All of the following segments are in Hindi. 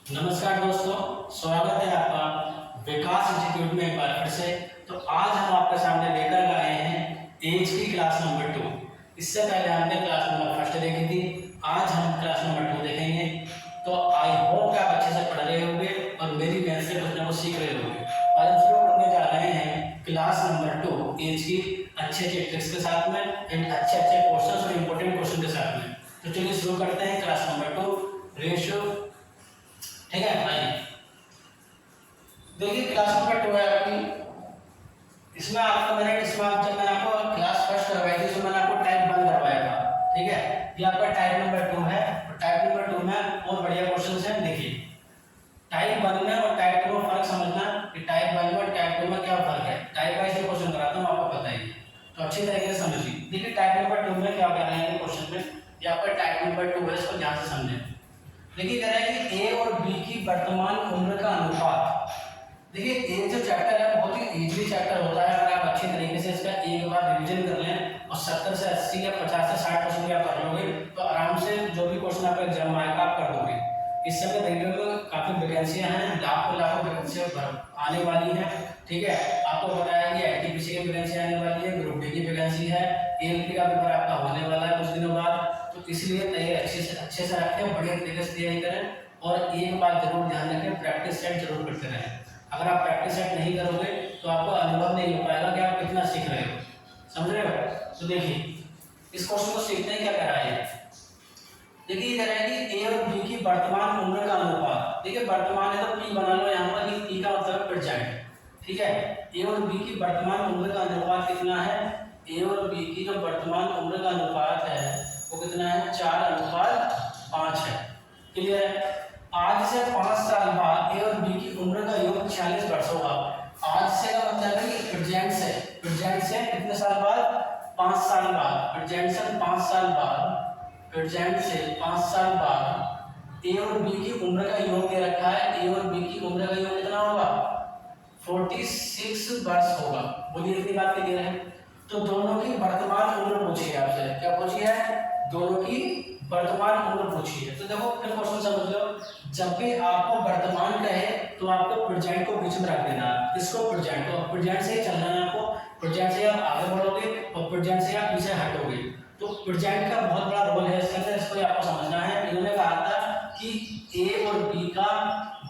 नमस्कार दोस्तों, स्वागत है आपका विकास इंस्टीट्यूट में एक बार फिर से। तो आज हम आपके सामने लेकर आए हैं एज की क्लास नंबर 2। इससे पहले हमने क्लास नंबर फर्स्ट देखी थी, आज हम क्लास नंबर 2 देखेंगे। तो आई होप कि आप अच्छे से पढ़ रहे होंगे और मेरी मेहनत से कुछ ना कुछ सीख रहे होंगे। आज हम शुरू करने जा रहे हैं क्लास नंबर 2 एज की अच्छे ट्रिक्स के साथ में एंड अच्छे क्वेश्चन और इम्पोर्टेंट क्वेश्चन के साथ में। तो चलिए शुरू करते हैं क्लास नंबर 2 रेशियो। ठीक है, आइए देखिए क्लास नंबर 2 है आपकी। इसमें आपको मैंने जब मैंने आपको क्लास फर्स्ट करवाई थी तो मैंने आपको टाइप 1 करवाया था। ठीक है, ये आपका टाइप नंबर 2 है और टाइप नंबर 2 में बहुत बढ़िया क्वेश्चंस हैं। देखिए टाइप 1 में और टाइप 2 में फर्क समझना कि टाइप 1 में और टाइप 2 में क्या फर्क है। टाइप वाइज में क्वेश्चन कराता हूँ, आपको पता ही है, तो अच्छी तरीके से समझिए। देखिए टाइप नंबर 2 में क्या कह रहे हैं क्वेश्चन में, ये आपका टाइप नंबर 2 है, इसको ध्यान से समझें। देखिए कह रहा है कि ए और बी की वर्तमान उम्र का अनुपात। देखिए ए जो चैप्टर है बहुत ही इजीली चैप्टर होता है, अगर आप अच्छी तरीके से इसका एक बार रिवीजन कर लें और 70 से 80 या 50 से 60% भी आप कर लोगे तो आराम से जो भी क्वेश्चन आपका एग्जाम में आएगा आप कर दोगे। इस समय रेलवे में काफी वैकेंसियां हैं, लाखों वैकेंसियां आने वाली हैं। ठीक है, आपको पता है कि एनटीपीसी की वैकेंसी आने वाली है, ग्रुप डी की वैकेंसी है, एएलपी का पेपर आपका होने वाला है कुछ दिनों बाद। तो इसलिए तैयारी अच्छे से रखें, बढ़िया तरीके से तैयारी करें और एक बात जरूर ध्यान रखें, प्रैक्टिस सेट जरूर करते रहें। अगर आप प्रैक्टिस सेट नहीं करोगे तो आपको अनुभव नहीं हो पाएगा कि आप कितना सीख रहे हो। समझ रहे हो? तो देखिए इस क्वेश्चन को सीखते हैं क्या कह रहा है। देखिए कह रहा है कि ए और बी की वर्तमान उम्र का अनुपात। देखिए वर्तमान है तो पी बना लो यहाँ पर, पी का मतलब प्रेजेंट। ठीक है, ए और बी की वर्तमान उम्र का अनुपात कितना है। ए और बी की जो वर्तमान उम्र का अनुपात है वो कितना है, 4:5 है। क्लियर है? आज से 5 साल बाद ए और बी की उम्र का योग 46 वर्ष होगा। आज से का मतलब है कि प्रेजेंट से कितने साल बाद, 5 साल बाद। प्रेजेंट से 5 साल बाद, प्रेजेंट से 5 साल बाद ए और बी की उम्र का योग दे रखा है। ए और बी की उम्र का योग कितना होगा, 46 वर्ष होगा। बोलिए इतनी बात क्लियर है? तो दोनों की वर्तमान उम्र पूछी है आपसे, क्या पूछी है, दोनों की वर्तमान उम्र पूछी है। तो देखो फिर क्वेश्चन समझ लो, जब भी आपको वर्तमान कहे तो आपको प्रेजेंट को बीच में रख देना है, इसको प्रेजेंट को, प्रेजेंट से ही चलना है आपको। प्रेजेंट से आप आगे बढ़ोगे और प्रेजेंट से आप पीछे हटोगे। तो प्रेजेंट का बहुत बड़ा रोल है इसके अंदर, इसको आपको समझना है। इन्होंने कहा था कि ए और बी का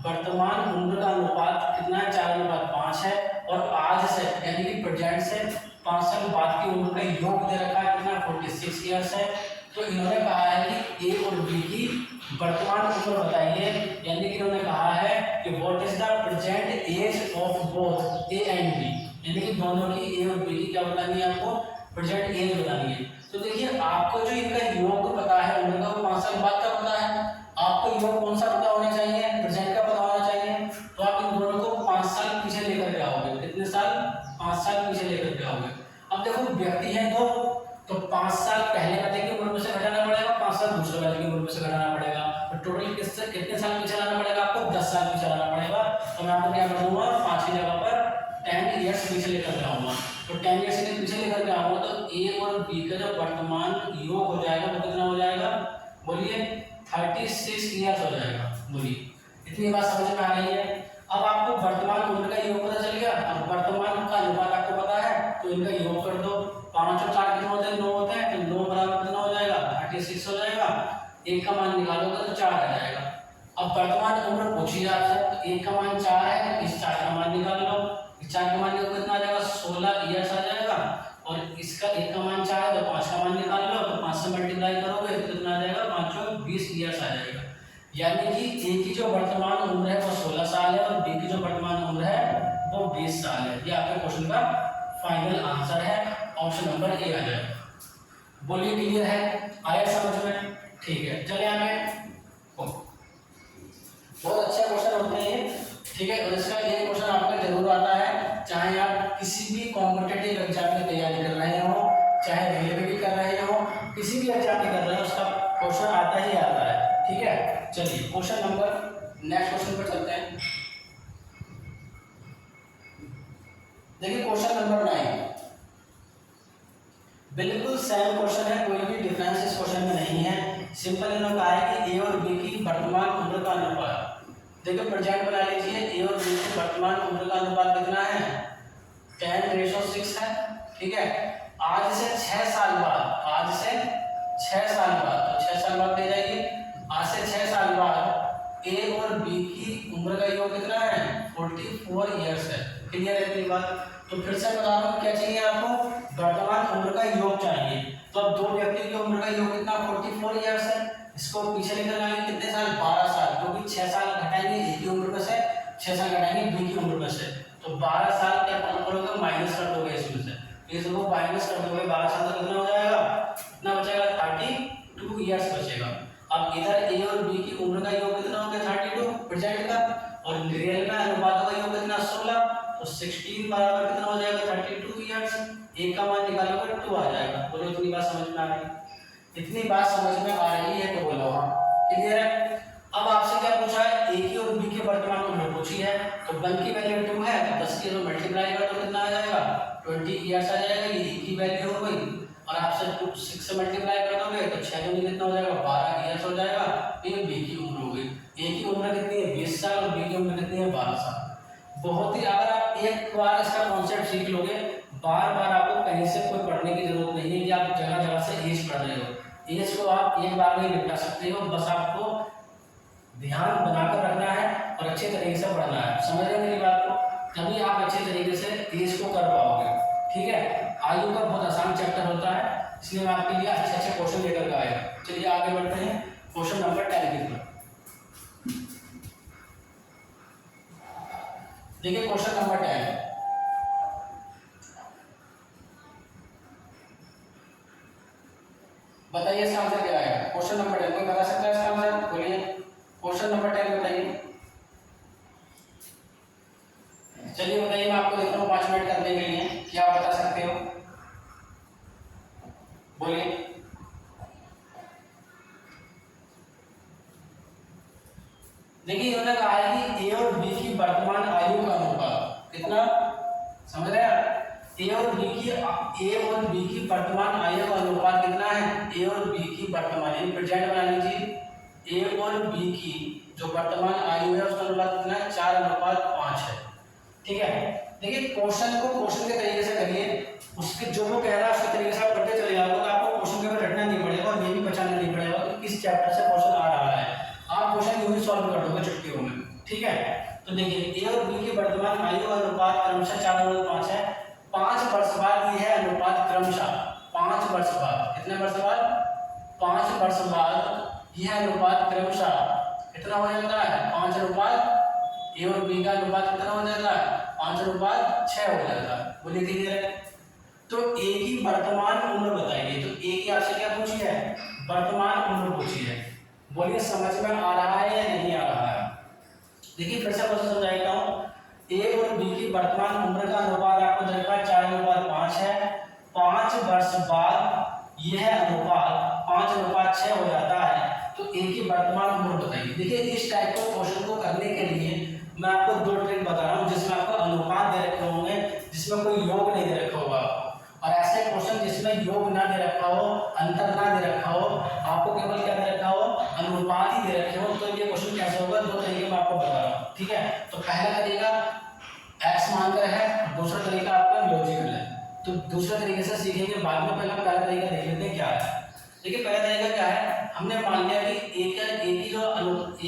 वर्तमान उम्र का अनुपात कितना है, 4:5 है और आज से यानी कि प्रेजेंट से 5 साल बाद की उम्र का योग दे रखा है कितना, 46 ईयर्स है। तो इन्होंने कहा है कि ए और बी की वर्तमान उम्र बताइए, यानी कि इन्होंने कहा है कि what is the present age of both A and B, यानी कि दोनों की ए और बी की क्या बतानी है आपको, प्रेजेंट एज बतानी है। तो देखिए आपको जो इनका योग पता है उम्र का, 5 साल बाद का पता है, आपको योग कौन सा पता होना चाहिए, प्रेजेंट का पता होना चाहिए। तो आप इन दोनों को 5 साल पीछे लेकर के आओगे, कितने साल, 5 साल पीछे लेकर के आओगे। अब देखो व्यक्ति है दो, तो 5 साल पहले वाले की उम्र में से घटाना पड़ेगा, 5 साल दूसरे वाले की उम्र में से घटाना पड़ेगा, तो टोटल कितने साल पीछे लाना पड़ेगा आपको, 10 साल पीछे लाना पड़ेगा। तो मैं आपको क्या करूंगा, 5 की जगह पर 10 ईयर्स पीछे लेकर के आऊंगा। तो 10 ईयर्स के पीछे लेकर के आऊंगा तो ए और बी का जो वर्तमान योग हो जाएगा वो कितना हो जाएगा, बोलिए 36 ईयर्स हो जाएगा। बोलिए इतनी बात समझ में आ रही है? अब आपको वर्तमान उम्र का योग पता चल गया, अब वर्तमान का अनुपात आपको पता है तो इनका योग कर दो। 5 और 4 कितने होते हैं, 9 होते हैं, तो 9 बराबर कितना हो जाएगा, 36 हो जाएगा। एक का मान निकालोगे तो 4 आ जाएगा। अब वर्तमान उम्र पूछी है आपसे, तो एक का मान 4 है, इस 4 का मान निकाल लो। इस 4 का मान कितना आ जाएगा, 16 ईयर्स आ जाएगा। और इसका एक का मान 4 है तो 5 का मान निकाल लो, तो 5 से मल्टीप्लाई करोगे तो कितना आ जाएगा, 5 और 20 ईयर्स आ जाएगा। यानी कि ए की जो वर्तमान उम्र है वो 16 साल है और बी की जो वर्तमान उम्र है वो 20 साल है। ये आपके क्वेश्चन का फाइनल आंसर है, ऑप्शन नंबर ए आ जाएगा। बोलिए क्लियर है, आया समझ में? ठीक है, चले आगे। बहुत अच्छा क्वेश्चन होते हैं। ठीक है, और इसका ये क्वेश्चन आपका जरूर आता है, चाहे आप किसी भी कॉम्पिटिटिव एग्जाम की तैयारी कर रहे हो, चाहे रेलवे की कर रहे हो, किसी भी एग्जाम की कर रहे हो, उसका क्वेश्चन आता ही आता है। ठीक है, चलिए क्वेश्चन नंबर, नेक्स्ट क्वेश्चन पर चलते हैं। देखिए क्वेश्चन नंबर 9 बिल्कुल सेम क्वेश्चन है, कोई भी डिफरेंस इस क्वेश्चन में नहीं है। सिंपल इन्होंने कहा है कि ए और बी की वर्तमान उम्र का अनुपात। देखो प्रेजेंट बना लीजिए, ए और बी की वर्तमान उम्र का अनुपात कितना है, 10:6 है। ठीक है, आज से 6 साल बाद, आज से 6 साल बाद, तो 6 साल बाद ले जाइए, आज से 6 साल बाद ए और बी की उम्र का योग कितना है, 44 ईयर्स है। क्लियर है इतनी बात। तो फिर से बता रहा हूँ, क्या चाहिए आपको, वर्तमान उम्र का योग चाहिए। तो अब दो व्यक्ति की उम्र का योग कितना, 44 ईयर्स है। इसको पीछे लेकर आएंगे कितने साल, 12 साल, क्योंकि 6 साल घटाएंगे ए की उम्र में से, 6 साल घटाएंगे बी की उम्र में से, तो 12 साल क्या करोगे, माइनस कर दोगे इसमें से, इसको माइनस कर दोगे, 12 साल तक कितना हो जाएगा, कितना बचेगा, 32 ईयर्स बचेगा। अब इधर ए और बी की उम्र का योग कितना हो गया, 32 प्रेजेंट का, और रियल में अनुपातों का योग कितना, 16, तो 16 बराबर कितना हो जाएगा, 32 ईयर्स। ए का मान निकालोगे 2 आ जाएगा। बोलो इतनी बात समझ में आ रही है, इतनी बात समझ में आ रही है तो बोलो हाँ। क्लियर है। अब आपसे क्या पूछा है, ए की और बी की वर्तमान उम्र पूछी है, तो 1 की वैल्यू 2 है, तो 10 के 2 मल्टीप्लाई कर तो कितना आ जाएगा, 20 ईयर्स आ जाएगा। ये ए की वैल्यू हो गई, और आपसे 6 से मल्टीप्लाई कर दोगे तो 6 दूनी कितना हो जाएगा, 12 ईयर्स हो जाएगा। ये बी की उम्र हो गई। ए की उम्र कितनी है, 20 साल, और बी की उम्र कितनी है, 12 साल। बहुत ही, अगर आप एक बार इसका कॉन्सेप्ट सीख लोगे, बार बार आपको कहीं से कोई पढ़ने की जरूरत नहीं है कि आप जगह जगह से एज पढ़ रहे हो। एज को आप एक बार में निपटा सकते हो, बस आपको ध्यान बनाकर रखना है और अच्छे तरीके से पढ़ना है। समझ रहे मेरी बात को, तभी आप अच्छे तरीके से एज को कर पाओगे। ठीक है, आयु का बहुत आसान चैप्टर होता है, इसलिए मैं आपके लिए अच्छे अच्छे क्वेश्चन लेकर आएगा। चलिए आगे बढ़ते हैं क्वेश्चन नंबर 10 की तरफ। देखिए क्वेश्चन नंबर 10, बताइए इसका आंसर क्या आएगा। क्वेश्चन नंबर 10 कोई बता सकता है इसका आंसर, बोलिए। क्वेश्चन नंबर 10 बताइए। चलिए बताइए, मैं आपको देता हूँ 5 मिनट करने के लिए, क्या आप बता सकते हो, बोलिए। देखिए इन्होंने कहा है कि ए और बी की वर्तमान आयु का अनुपात कितना, समझ रहे हैं, ए और बी की वर्तमान आयु का अनुपात कितना है, ए और बी की वर्तमान प्रेजेंट बना लीजिए, ए और बी की जो वर्तमान आयु है उसका अनुपात कितना है, 4:5 है। ठीक है, देखिए क्वेश्चन को क्वेश्चन के तरीके से करिए, उसके जो वो कह रहा है उसके तरीके से आप करते चले जाओगे, तो आपको क्वेश्चन के ऊपर रटना नहीं पड़ेगा और ये भी पहचानना नहीं पड़ेगा कि किस चैप्टर से क्वेश्चन आ रहा है। आप क्वेश्चन यूं ही सॉल्व कर दोगे चुटकियों में। ठीक है, तो देखिए ए और बी की वर्तमान आयु का अनुपात क्रमशः 4:5 है। 5 वर्ष बाद ये है अनुपात क्रमशः, 5 वर्ष बाद, कितने वर्ष बाद, 5 वर्ष बाद यह अनुपात क्रमशः कितना हो जाता है, 5:, ए और बी का अनुपात कितना हो जाता है, 5:6 हो जाता है। बोलिए क्लियर है। तो ए की वर्तमान उम्र बताइए, तो ए की आपसे क्या पूछी है, वर्तमान उम्र पूछी है। बोलिए समझ में आ रहा है या नहीं आ रहा है। देखिए फिर से क्वेश्चन समझाता हूँ, ए और बी की वर्तमान उम्र का अनुपात आपको देखा 4:5 है। 5 वर्ष बाद यह अनुपात 5:6 हो जाता है, तो ए की वर्तमान उम्र बताइए। देखिए इस टाइप के क्वेश्चन को करने के लिए मैं आपको 2 ट्रिक बता रहा हूँ, जिसमें आपको अनुपात दे रखे होंगे, जिसमें कोई योग नहीं दे रखा होगा आपको, और ऐसे क्वेश्चन जिसमें योग ना दे रखा हो, अंतर ना दे रखा हो, आपको केवल क्या दे रखा हो, अनुपात ही दे रखे हो, तो ये क्वेश्चन कैसे होगा, 2 तरीके मैं आपको बता रहा हूँ। ठीक है, तो पहला तरीका एक्स मानकर है, दूसरा तरीका आपका लॉजिकल है। तो दूसरे तरीके से सीखेंगे बाद में, पहला तरीका देख लेते हैं क्या है। देखिए पहला तरीका क्या है, हमने मान लिया कि ए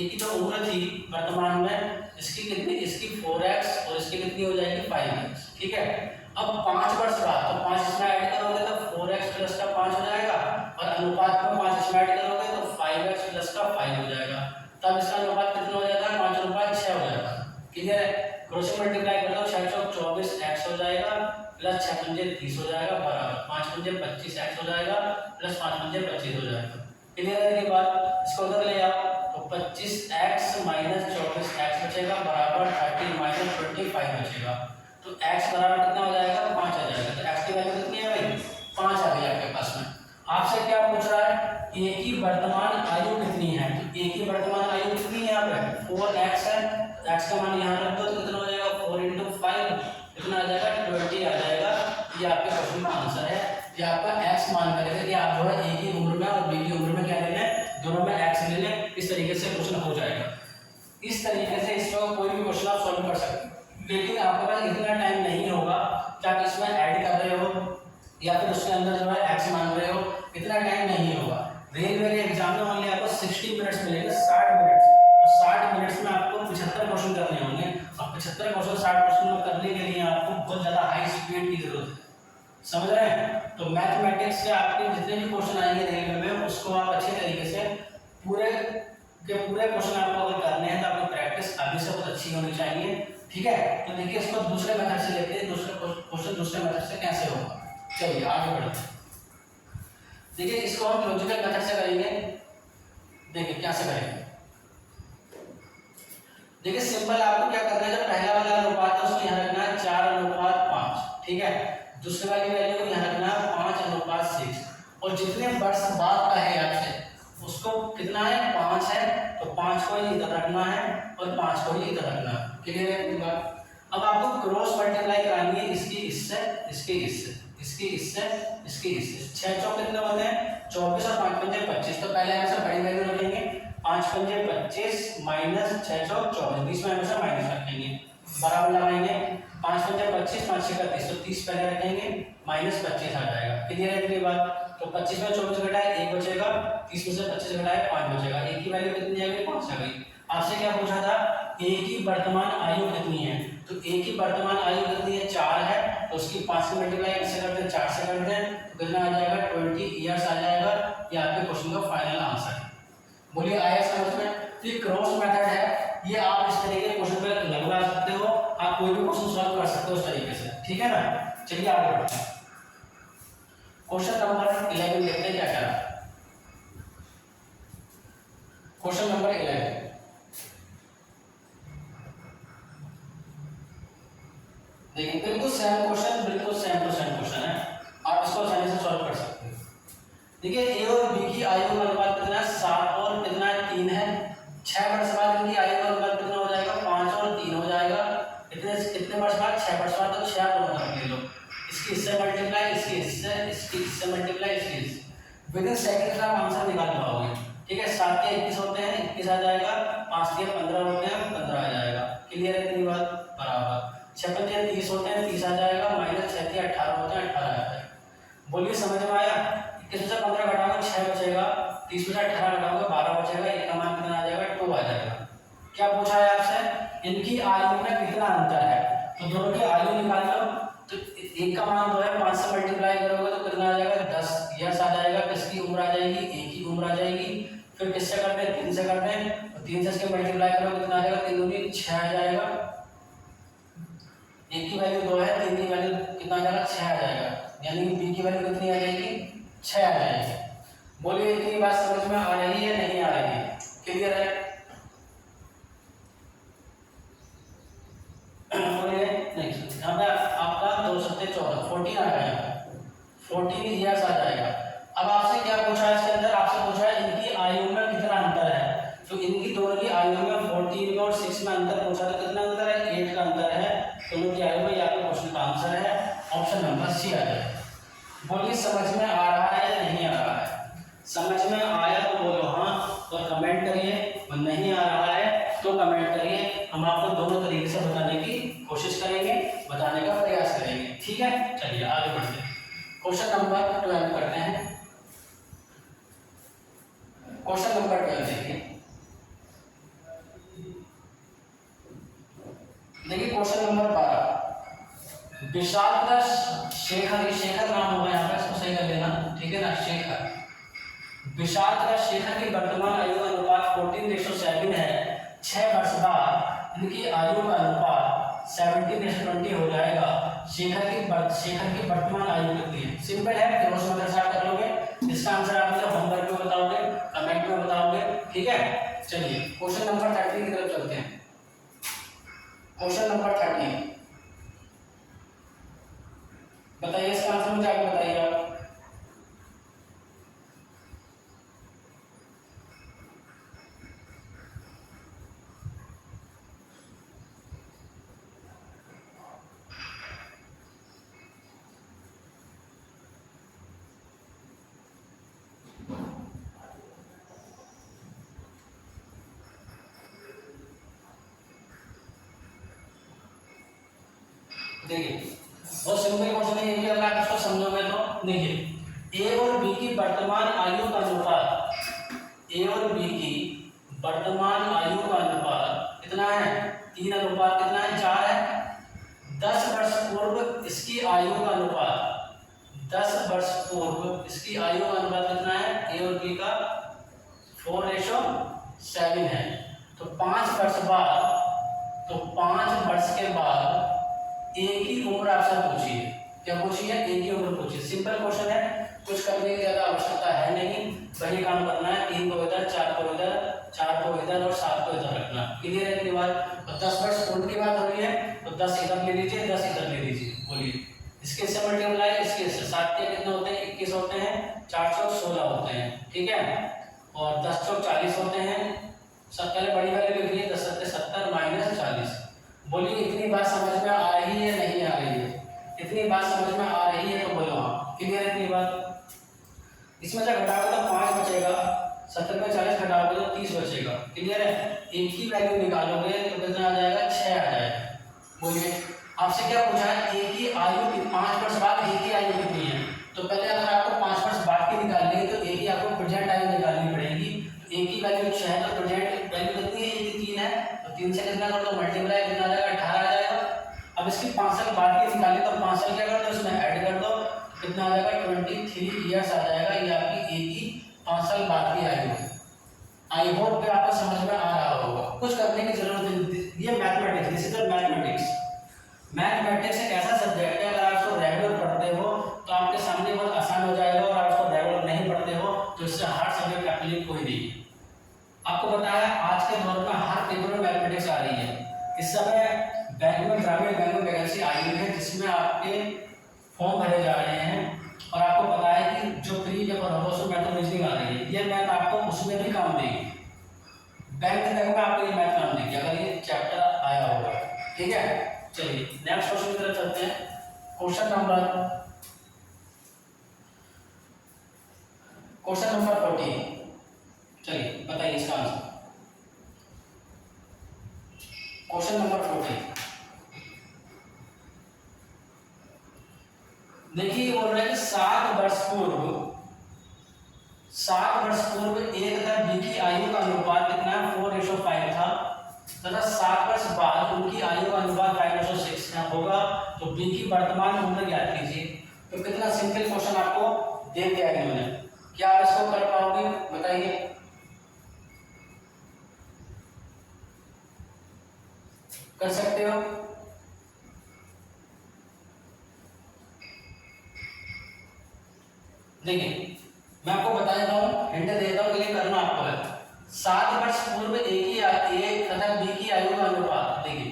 की जो उम्र थी वर्तमान में, इसकी कितनी, इसकी 4x और इसकी कितनी हो जाएगी 5x। ठीक है, अब 5 वर्ष बाद, तो 5 इसमें ऐड करोगे तो 4x प्लस का 5 हो जाएगा, और अनुपात में 5 इसमें ऐड करोगे तो 5x प्लस का 5 हो जाएगा। तब इसका अनुपात कितना हो जाता है, 5:6 हो जाएगा। क्लियर है, क्रॉस मल्टीप्लाई कर दो, 624x हो जाएगा, प्लस 6×5 30 हो जाएगा, बराबर 5×5 25x हो जाएगा, प्लस 5×5 25 हो जाएगा। क्लियर है के बाद इसको उधर ले आओ, तो 25x माइनस 24x बचेगा, बराबर 30 माइनस 25 बचेगा। तो x बराबर कितना हो जाएगा, 5 आ जाएगा। तो x की वैल्यू कितनी है भाई, 5 आ गई आपके पास में। आपसे क्या पूछ रहा है, a की वर्तमान आयु कितनी है, तो a की वर्तमान आयु कितनी है, यहाँ पे 4x है, x का मान यहाँ रख दो, तो कितना हो जाएगा, 4 × 5 कितना आ जाएगा, 20 आ जाएगा। ये आपके क्वेश्चन का आंसर है। ये आपका x मान करेगा कि आप जो है a की उम्र में और b की उम्र में क्या ले लें, दोनों में x ले लें। इस तरीके से क्वेश्चन हो जाएगा। इस तरीके से सोल्व कर सकते हो, लेकिन आपके पास इतना टाइम नहीं होगा कि आप इसमें ऐड कर रहे हो या फिर उसके अंदर जो है एक्स मान रहे हो, इतना टाइम नहीं होगा। रेलवे के एग्जाम में ओनली आपको 60 मिनट्स मिलेंगे, 60 मिनट्स, और 60 मिनट्स में आपको 75 क्वेश्चन करने होंगे, और 75 क्वेश्चन 60 क्वेश्चन में करने के लिए आपको बहुत ज़्यादा हाई स्पीड की जरूरत है, समझ रहे हैं। तो मैथमेटिक्स से आपके जितने भी क्वेश्चन आएंगे रेलवे में, उसको आप अच्छे तरीके से पूरे के पूरे क्वेश्चन आपको अगर करने हैं तो आपकी प्रैक्टिस अभी से बहुत अच्छी होनी चाहिए, ठीक है। तो देखिए इसको दूसरे मेथड से लेते हैं, दूसरे क्वेश्चन दूसरे मेथड से कैसे होगा। चलिए आगे बढ़ते हैं। देखिए इसको हम लॉजिकल मेथड से करेंगे। देखिए कैसे करेंगे, देखिए सिंपल आपको क्या करना है, जब पहला वाला अनुपात है उसको यहाँ रखना है 4:5, ठीक है। दूसरे वाली वैल्यू को यहाँ रखना है 5:6, और जितने वर्ष बाद का है आपसे उसको कितना है 5 है, तो 5 को ही इधर रखना है और 5 को ही इधर रखना है, क्लियर है इतनी बात। अब आपको क्रॉस मल्टीप्लाई करानी है इसकी इससे, इसके इससे, इसकी इससे, इसकी इससे। 6 चौक कितने होते हैं 24 और 5 पंजे 25। तो पहले हमेशा बड़ी वैल्यू रखेंगे, 5 पंजे 25 माइनस 6 चौक 24, बीच में हमेशा माइनस रखेंगे, बराबर लगाएंगे। 5 पंजे 25, 5 6 30, तो 30 पहले रखेंगे, माइनस 25 आ जाएगा, क्लियर है इतनी बात। तो 25 में 24 घटाए 1 बचेगा, 30 में से 25 घटाए 5 बचेगा, ए की वैल्यू कितनी आ गई 5 आ गई। आपसे क्या पूछा था ए की वर्तमान आयु कितनी है, तो ए की वर्तमान आयु कितनी है 4 है, तो उसकी 5 से मल्टीप्लाई किससे करते हैं 4 से करते हैं, तो कितना आ जाएगा 20 ईयर्स आ जाएगा। ये आपके क्वेश्चन का फाइनल आंसर है। बोलिए आया समझ में। तो ये क्रॉस मेथड है, ये आप इस तरीके के क्वेश्चन पे लगवा सकते हो, आप कोई भी क्वेश्चन सॉल्व कर सकते हो उस तरीके से, ठीक है ना। चलिए आगे बढ़ते हैं। क्वेश्चन नंबर 11 देखते हैं क्या क्या है। क्वेश्चन नंबर 11, देखिए बिल्कुल सेम क्वेश्चन, बिल्कुल सेम टू सेम क्वेश्चन है, आप इसको आसानी से सॉल्व कर सकते हो। देखिए ए और बी की आयु का अनुपात कितना है 7 और कितना है 3 है। 6 वर्ष बाद इनकी आयु का अनुपात कितना हो जाएगा 5 और 3 हो जाएगा। कितने वर्ष बाद 6 वर्ष बाद, तो 6 को मतलब ले लो, इसकी इससे मल्टीप्लाई, इसकी इससे मल्टीप्लाई, इसकी इससे। विद इन सेकंड आप आंसर निकाल पाओगे, ठीक है। 7 के 21 होते हैं, 21 आ जाएगा, 5 के 15 होते हैं, 15 आ जाएगा, क्लियर है इतनी बात, बराबर। 6 पंजे 30 होते हैं, 30 आ जाएगा, माइनस 6 के 18 होते हैं, 18 आ जाएगा। बोलिए समझ में आया। 21 से 15 घटाओगे 6 बचेगा, 30 में से 18 घटाओगे 12 बचेगा, एक का मान कितना आ जाएगा 2 आ जाएगा। क्या पूछा है आपसे, इनकी आयु में कितना अंतर है, तो दोनों की आयु निकाल लो। तो एक का मान 2 है, 5 से मल्टीप्लाई करोगे तो कितना आ जाएगा 10 ईयर्स आ जाएगा। किसकी उम्र आ जाएगी, एक की उम्र आ जाएगी। फिर किससे करते हैं 3 से करते हैं, तो 3 से इसके मल्टीप्लाई करोगे कितना आ जाएगा, 3 दूनी 6 आ जाएगा। एक की वैल्यू 2 है, 3 की वैल्यू कितना आ जाएगा 6 आ जाएगा, यानी कि बी की वैल्यू कितनी आ जाएगी 6 आ जाएगी। बोलिए इतनी बात समझ में आ रही है नहीं आ रही है, क्लियर है। बोलिए नेक्स्ट, यहाँ पे आपका 2 सत्ते 14, 14 आ जाएगा, 14 ईयर्स आ जाएगा। अब आपसे क्या पूछा है इसके अंदर, आपसे पूछा है इनकी आयु में कितना अंतर है, तो इनकी दोनों की आयु में 14 में और 6 में अंतर पूछा, तो कितना अंतर है 8 का अंतर है दोनों की आयु में। ये आपके क्वेश्चन का आंसर है, ऑप्शन नंबर सी आ जाएगा। बोलिए समझ में आ रहा है या नहीं आ रहा है। समझ में आया तो बोलो हाँ और कमेंट करिए, और नहीं आ रहा है तो कमेंट करिए। हम आपको दोनों तरीके से बताने की कोशिश करेंगे, बताने का प्रयास करेंगे, ठीक है। चलिए आगे बढ़ते हैं, क्वेश्चन नंबर 12 करते हैं। क्वेश्चन नंबर 12 देखिए, क्वेश्चन नंबर 12, विशाल शेखर, शेखर नाम होगा यहाँ पे, इसको सही कर लेना, ठीक है ना, शेखर। विशाल शेखर की वर्तमान आयु का अनुपात 14:7 है। 6 वर्ष बाद इनकी आयु का अनुपात 17:20 हो जाएगा। शेखर की वर्तमान आयु कितनी है। सिंपल है, क्रॉस मेथड से आप कर लोगे। इसका आंसर आप मुझे होमवर्क में बताओगे, कमेंट में बताओगे, ठीक है। चलिए क्वेश्चन नंबर 13 की तरफ चलते हैं। क्वेश्चन नंबर 13 बताइए, इसका आंसर मुझे आगे बताइए आप। देखिए बहुत सिंपल क्वेश्चन है, ये भी अगर आप इसको समझोगे तो देखिए ए और बी की वर्तमान आयु का अनुपात, ए और बी की वर्तमान आयु का अनुपात कितना है, 3 अनुपात कितना है, 4 है। 10 वर्ष पूर्व इसकी आयु का अनुपात, 10 वर्ष पूर्व इसकी आयु का अनुपात कितना है, ए और बी का 4:7 है। तो 5 वर्ष बाद, तो 5 वर्ष के बाद ए की उम्र आपसे पूछी है, क्या पूछी है, ए की उम्र पूछी है। सिंपल क्वेश्चन है, कुछ करने की ज्यादा आवश्यकता है नहीं, वही काम करना है, 3 को इधर, 4 को इधर, 4 को इधर और 7 को इधर रखना। क्लियर है इतनी बात। तो 10 वर्ष पूर्व की बात हो रही है, तो 10 इधर ले लीजिए, 10 इधर ले लीजिए, बोलिए इसके से मल्टीप्लाई इसके से, 7 के कितने होते हैं, 21 होते हैं, 4 चौक 16 होते हैं, ठीक है, और 10 चौक 40 होते हैं। सब पहले बड़ी वाली लिख लीजिए, 10 सत्ते 70 माइनस 40। बोलिए इतनी बात समझ में आ रही है नहीं आ रही है, इतनी बात समझ में आ रही है तो बोलो हाँ। क्लियर है इतनी बात। इसमें से घटाओगे तो 5 बचेगा, 70 में 40 घटाओगे तो 30 बचेगा। क्लियर है। एक ही वैल्यू निकालोगे तो कितना आ जाएगा, 6 आ जाएगा। बोलिए आपसे क्या पूछा है, एक ही आयु की 5 वर्ष बाद एक ही आयु कितनी है, तो पहले अगर आपको 5 वर्ष बाद की निकालनी है तो एक ही आपको प्रेजेंट आयु निकालनी पड़ेगी। एक ही वैल्यू 6 है तो प्रेजेंट वैल्यू कितनी है, एक 3 है, तो 3 से कितना कर दो मल्टीप्लाई, कितना आ जाएगा, 18 आ जाएगा। अब इसकी 5 साल बाद की निकाली तो 5 साल क्या कर दो, इसमें ऐड कर दो, कितना आ जाएगा, 23 ईयर्स आ जाएगा। ये आपकी एक ही 5 साल बाद की आयु है। आई होप कि आपको समझ में आ रहा होगा, कुछ करने की जरूरत नहीं। ये mathematics, this is the mathematics. Mathematics एक ऐसा सब्जेक्ट है, अगर आप इसको रेगुलर पढ़ते हो तो आपके सामने बहुत आसान हो जाएगा, और आप इसको रेगुलर नहीं पढ़ते हो तो इससे हार्ड सब्जेक्ट आपके लिए कोई नहीं है। आपको बताया आज के दौर में हर पेपर में मैथमेटिक्स आ रही है। इस समय बैंक में, ग्रामीण बैंक में वैकेंसी आई हुई है जिसमें आपके फॉर्म भरे जा रहे हैं, और आपको पता है कि जो प्री पेपर होगा उसमें मैथमेटिक्स आ रही है। ये मैथ आपको उसमें भी काम देगी, बैंक में आपको ये मैथ काम देगी अगर ये चैप्टर आया होगा। ठीक है, चलिए नेक्स्ट क्वेश्चन की तरफ चलते हैं। Question number 14। चलिए बताइए इसका आंसर। क्वेश्चन नंबर 14 देखिए, बोल रहे हैं 7 वर्ष पूर्व ए तथा बी की आयु का अनुपात कितना है, 4:5 था, तथा 7 वर्ष बाद उनकी आयु का अनुपात 5:6 होगा। तो बी की वर्तमान उम्र ज्ञात कीजिए। तो कितना सिंपल क्वेश्चन आपको दे दिया इन्होंने, क्या आप इसको कर पाओगे, बताइए। कर सकते हो? देखिए मैं आपको बता देता हूँ, हिंट दे देता हूँ, के लिए करना आपको है। 7 वर्ष पूर्व ए तथा बी की आयु का अनुपात, देखिए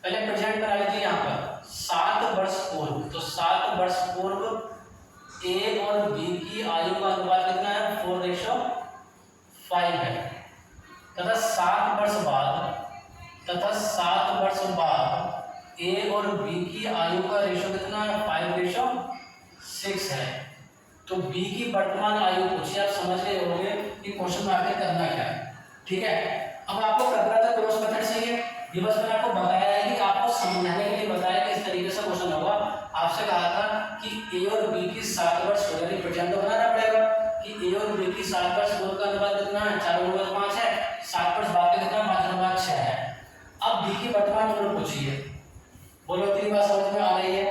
पहले प्रेजेंट बना लीजिए यहाँ पर 7 वर्ष पूर्व, तो 7 वर्ष पूर्व ए और बी की आयु का अनुपात कितना है, 4:5 है, तथा 7 वर्ष बाद ए और बी की आयु का रेशो कितना है, 5:6 है। तो बी की वर्तमान आयु पूछिए, आप समझ रहे होंगे कि क्वेश्चन में आगे करना क्या है। ठीक है, अब आपको करना था क्रॉस मेथड से ये बस मैंने आपको बताया है कि आपको समझाने के लिए बताया कि इस तरीके से क्वेश्चन होगा। आपसे कहा था कि ए और बी की 7 वर्ष यानी प्रेजेंट तो बनाना पड़ेगा कि ए और बी की 7 वर्ष पूर्व का अनुपात कितना है, 4:5 है, 7 वर्ष बाद का कितना 5:6 है। अब बी की वर्तमान उम्र पूछिए, बोलो इतनी बात समझ में आ रही है।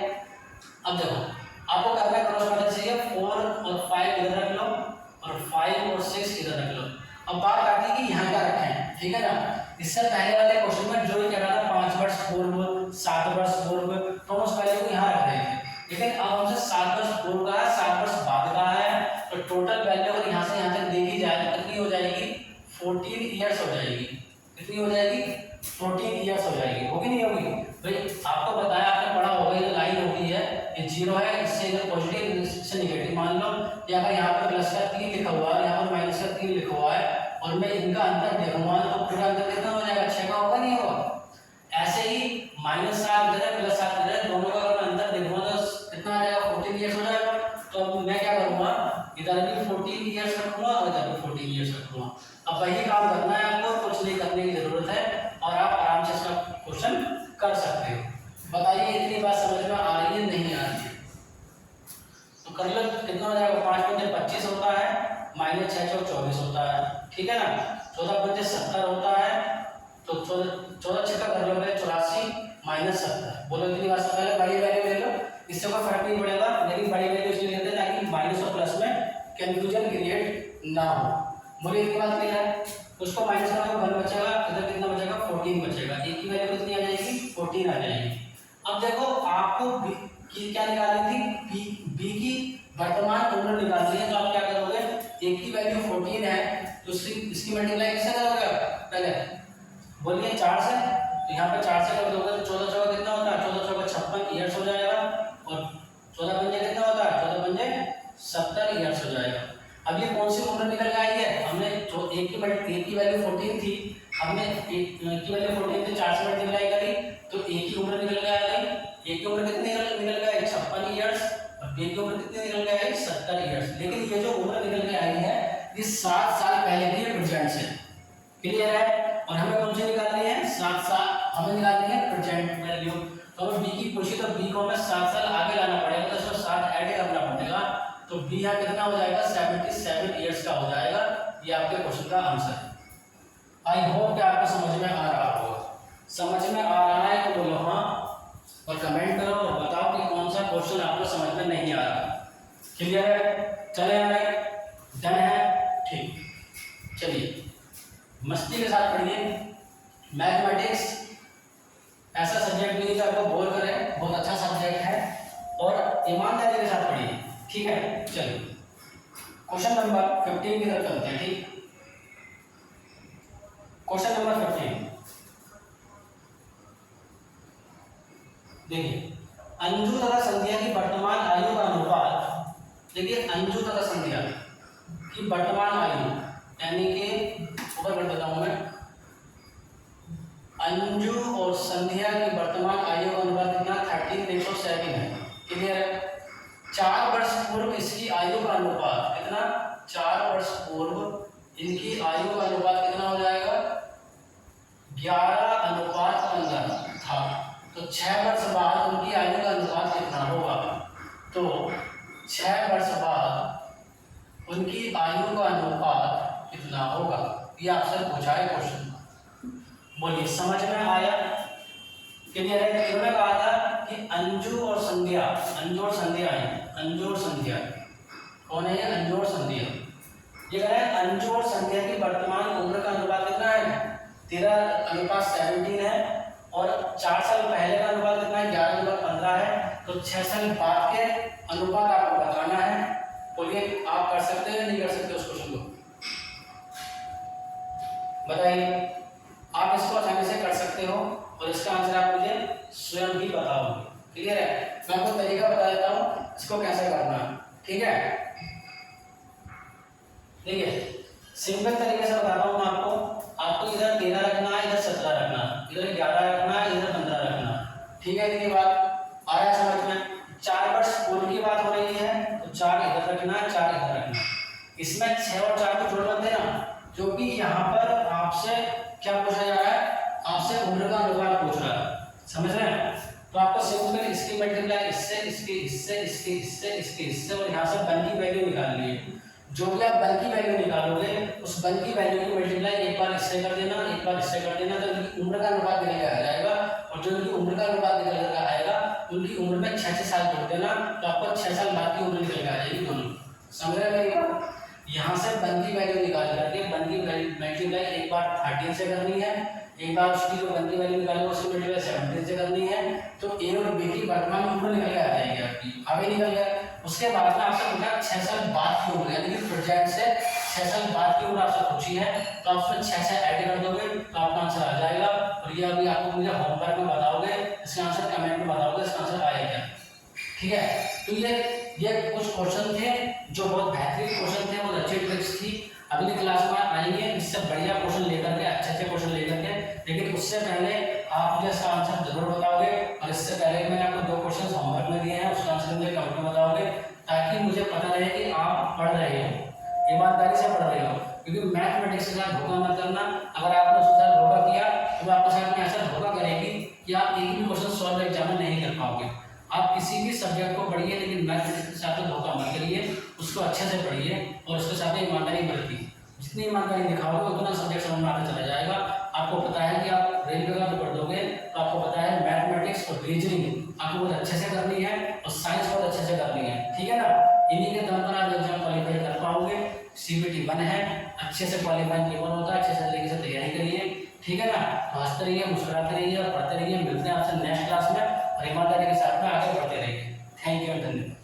अब देखो आपको करना क्रॉस मेथड चाहिए, 4 और 5 इधर रख लो और 5 और 6 इधर रख लो। अब बात आती है कि यहाँ क्या रखें, ठीक है ना। इससे पहले वाले क्वेश्चन में जो कह रहा था 5 वर्ष पूर्व 7 वर्ष पूर्व, तो उस वैल्यू को यहाँ रख रहे थे, लेकिन अब हमसे 7 वर्ष पूर्व का है, 7 वर्ष बाद का है, तो टोटल वैल्यू अगर यहाँ से यहाँ तक देखी जाए तो कितनी हो जाएगी, 14 ईयर्स हो जाएगी। कितनी हो जाएगी, 14 ईयर्स हो जाएगी। होगी नहीं होगी भाई, आपको बताया, आपने पढ़ा होगा, ये लाइन होती है, ये 0 है, इससे इधर पॉजिटिव इससे नेगेटिव मान लो, या अगर यहाँ पर प्लस का 3 लिखा हुआ है, यहाँ पर माइनस का 3 लिखा हुआ है, और मैं इनका अंतर देखूंगा तो पूरा अंतर कितना हो जाएगा, 6 का होगा नहीं होगा। ऐसे ही -7 इधर है, +7 इधर है, दोनों का अगर मैं अंतर देखूंगा तो कितना आ जाएगा, 14 ईयर्स हो जाएगा। तो अब मैं क्या करूंगा, इधर भी 14 ईयर्स रखूंगा और इधर भी 14 ईयर्स रखूंगा। अब वही काम करना है आपको, कुछ नहीं करने की जरूरत है, और आप आराम से इसका क्वेश्चन कर सकते हो। बताइए कर लो कितना हो जाएगा, 5 पंजे 25 होता है, माइनस 6 चौक 24 होता है, ठीक है ना। 14 पंजे 70 होता है, तो 14 छक्का कर लोगे 84 माइनस 70। बोलो कितनी बात, पहले बड़ी वैल्यू ले लो, इससे कोई फर्क नहीं पड़ेगा, लेकिन बड़ी वैल्यू इसलिए लेते हैं ताकि माइनस और प्लस में कंफ्यूजन क्रिएट ना हो। बोलिए इतनी बात क्लियर है। उसको माइनस करोगे 1 बचेगा, इधर कितना बचेगा 14 बचेगा, ए की वैल्यू कितनी आ जाएगी 14 आ जाएगी। अब देखो आपको बी की क्या निकालनी थी, बी की वर्तमान उम्र निकालनी है, तो आप क्या करोगे, ए की वैल्यू 14 है तो इसकी मल्टीप्लाई किससे करोगे, पहले बोलिए 4 से, तो यहाँ पे 4 से कर दोगे तो 14 चौका कितना होता है, 14 चौका 56 ईयर्स हो जाएगा, और 14 पंजे कितना होता है, 14 पंजे 70 ईयर्स हो जाएगा। अब ये कौन सी उम्र निकल के आई है, हमने जो ए की वैल्यू 14 थी, हमने ए की वैल्यू 14 थी, 4 से मल्टीप्लाई करी तो ए की उम्र निकल के आ गई। ए की उम्र कितनी निकल के आई 56 ईयर्स, और बी की उम्र कितनी निकल के आई 70 ईयर्स। लेकिन ये जो उम्र निकल के आई है ये 7 साल पहले की प्रेजेंट से, क्लियर है। और हमें कौन सी निकालनी है, 7 साल हमें निकालनी है प्रेजेंट वैल्यू। तो हमें बी की पूछी तो बी को हमें 7 साल आगे लाना पड़ेगा, तो इसमें 7 ऐड करना पड़ेगा, तो बी यहाँ कितना हो जाएगा 77 ईयर्स का हो जाएगा। ये आपके क्वेश्चन का आंसर है। आई होप कि आपको समझ में आ रहा होगा। समझ में आ रहा है तो बोलो हाँ, और कमेंट करो और बताओ कि कौन सा क्वेश्चन आपको समझ में नहीं आ रहा। क्लियर है, चले आ रहे, डन है, ठीक। चलिए मस्ती के साथ पढ़िए। मैथमेटिक्स ऐसा सब्जेक्ट नहीं जो आपको बोर करे, बहुत अच्छा सब्जेक्ट है, और ईमानदारी के साथ पढ़िए, ठीक है। चलिए क्वेश्चन नंबर 15 की तरफ चलते हैं, ठीक। क्वेश्चन नंबर 15 देखिए, अंजू तथा संध्या की वर्तमान आयु का अनुपात, देखिए अंजू तथा संध्या की वर्तमान आयु, यानी कि ऊपर बढ़ देता हूं मैं, अंजू और संध्या की वर्तमान आयु का अनुपात कितना 13:7 है, क्लियर है। 4 वर्ष पूर्व इसकी आयु का अनुपात कितना, 4 वर्ष पूर्व इनकी आयु का अनुपात कितना हो जाएगा 11:15 था, तो 6 वर्ष बाद उनकी आयु का अनुपात कितना होगा, तो 6 वर्ष बाद उनकी आयु का अनुपात कितना होगा, ये आपसे पूछा है क्वेश्चन। बोलिए समझ में आया, क्लियर है। इन्होंने कहा था कि अंजू और संध्या, अंजू और संध्या है, अंजू और संध्या कौन है, अंजू और संध्या, ये कह रहे हैं अंजू और संध्या की वर्तमान उम्र का अनुपात कितना है 13:17 है, और 4 साल पहले का अनुपात कितना है 11:15 है, तो 6 साल बाद के अनुपात आपको बताना है। बोलिए आप कर सकते हैं नहीं कर सकते उस क्वेश्चन को, बताइए। आप इसको आसानी से कर सकते हो और इसका आंसर आप मुझे स्वयं ही बताओगे, क्लियर है। मैं आपको तरीका बता देता हूँ इसको कैसे करना है, ठीक है। देखिए सिंपल तरीके से बताता हूँ मैं आपको इधर 13 रखना है, इधर 17 रखना है, इधर 11 रखना है, इधर 15 रखना है, ठीक है। इतनी बात आ रहा है समझ में। 4 वर्ष पूर्व की बात हो रही है तो 4 इधर रखना है, 4 इधर रखना है। इसमें 6 और 4 को जोड़ मत देना, क्योंकि यहाँ पर आपसे क्या पूछा जा रहा है, आपसे उम्र का अनुपात पूछ रहा है, समझ रहे हैं। तो आपको सिंपल इसकी मल्टीप्लाई इससे, इसके इससे, इसके इससे, इसके इससे, और यहाँ से बन की वैल्यू निकालनी है। जो भी आप बन की वैल्यू निकालोगे उस बन की वैल्यू की मल्टीप्लाई एक बार इससे कर देना, एक बार इससे कर देना, तो उनकी उम्र का अनुपात निकल के आ जाएगा। और जो उनकी उम्र का अनुपात निकल कर आएगा उनकी उम्र में 6 साल जोड़ देना, तो आपको 6 साल बाद की उम्र निकल के आ जाएगी दोनों, समझ रहे हैं। यहाँ से बन की वैल्यू निकाल करके बन की मल्टीप्लाई एक बार 13 से करनी है, एक बार उसकी जो बन की वैल्यू निकालो उसकी मल्टीप्लाई 17 से करनी है, तो ए और बी की वर्तमान उम्र निकल के आ जाएगी आपकी, अभी निकल गया। उसके बाद में आपसे पूछा 6 साल बाद की उम्र, यानी कि प्रेजेंट से 6 साल बाद की उम्र आपसे पूछी है, तो आप उसमें 6 से ऐड कर दोगे तो आपका आंसर आ जाएगा। और ये अभी आपको मुझे होमवर्क में बताओगे, इसका आंसर कमेंट में बताओगे इसका आंसर आएगा क्या, ठीक है। तो ये कुछ क्वेश्चन थे जो बहुत बेहतरीन क्वेश्चन थे, बहुत अच्छी ट्रिक्स थी। अगली क्लास में आएंगे इससे बढ़िया क्वेश्चन लेकर के, अच्छे क्वेश्चन लेकर के, लेकिन उससे पहले आप मुझे इसका आंसर जरूर बताओगे। और इससे पहले मैंने आपको 2 क्वेश्चन होमवर्क में दिए हैं, उसका आंसर मुझे कमेंट में बताओगे, ताकि मुझे पता रहे कि आप पढ़ रहे हो, ईमानदारी से पढ़ रहे हो। क्योंकि मैथमेटिक्स के साथ धोखा मत करना, अगर आपने उसके साथ धोखा किया तो आपके साथ में ऐसा धोखा करेगी कि आप एक भी क्वेश्चन सॉल्व एग्जाम में नहीं कर पाओगे। आप किसी भी सब्जेक्ट को पढ़िए, लेकिन मैथमेटिक्स के साथ धोखा मत करिए। इसको अच्छे से पढ़िए और उसके साथ में ईमानदारी बरतिए। जितनी ईमानदारी दिखाओगे उतना सब्जेक्ट समझ में आता चला जाएगा। आपको पता है कि आप रेलवे का पेपर दोगे तो आपको पता है मैथमेटिक्स और रीजनिंग आपको बहुत अच्छे से करनी है और साइंस बहुत अच्छे से करनी है, ठीक है ना। इन्हीं के दम पर आप एग्जाम क्वालिफाई कर पाओगे। CBT 1 है, अच्छे से क्वालिफाई पेपर होता है, अच्छे से तरीके से तैयारी करिए, ठीक है ना। तो हंसते रहिए, मुस्कुराते रहिए और पढ़ते रहिए। मिलते हैं आपसे नेक्स्ट क्लास में और ईमानदारी के साथ में आगे बढ़ते रहिए। थैंक यू एंड धन्यवाद।